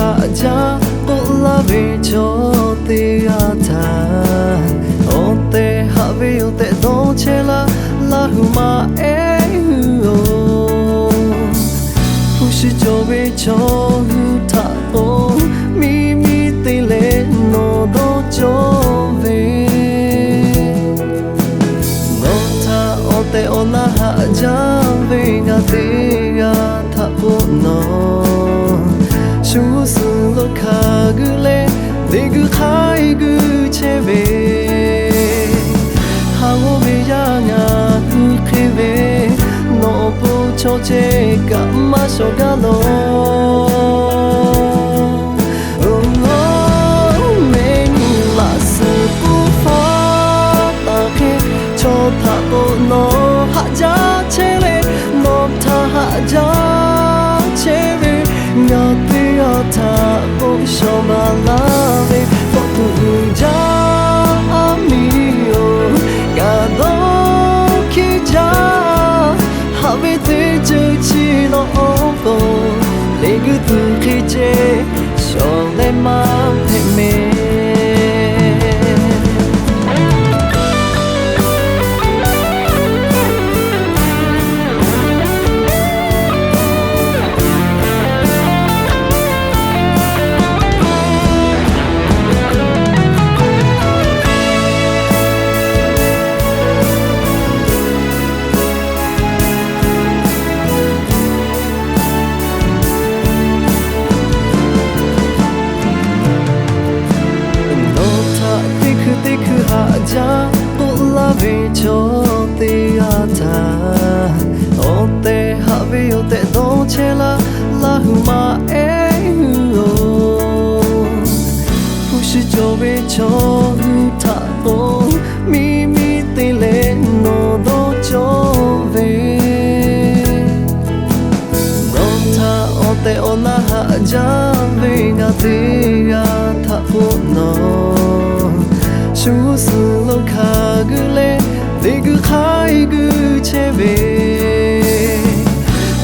haja bola vecho te ata ote have ote donchela la huma o pushi jobe cho ta o mi te le no do jove no ta ote ona haja venga te ta no Su lo kagule Ligu kaigu chebe Hawo me yanga ukebe No po choche gamma shogalo Me ni lasu pu fa take Chota po no haja chele No ta haja chebe Ngati ta bo shoma lave fotu ja amio gado ki ja have te chi no bo le gu tu ki je shole ma me haja bola vecho te ata ote have ote donchela la huma o pushi jobe cho ta o mi te le no do jove no ta ote ona haja venga te ta no Su lo kagule Ligu kaigu chebe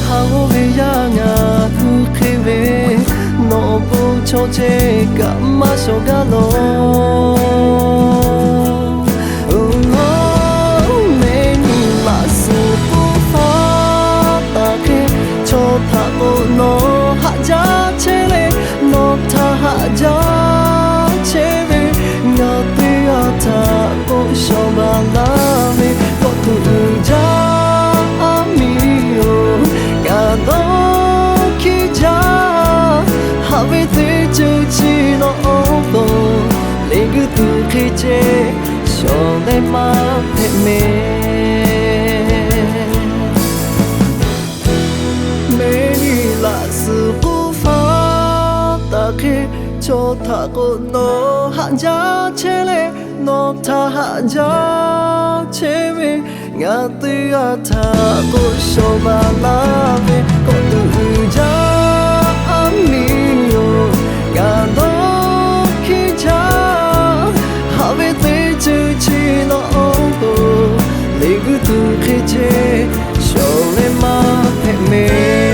Hawo me yanga ukebe No po choche gamma shogalo Me ni masu pu fa take Chota po no haja chele No ta haja chebe Ngati ta bo shoma lave fotu ja amio gado ki ja have te chi no bo le gu tu ki je shole ma me me la su bu fa ta ke cho ta ko no hanja chele no ta haja chebe ngati ata ko shoma lave ko tu ja amio gado ki ja have te chi no bo le gu tu ki je shole ma me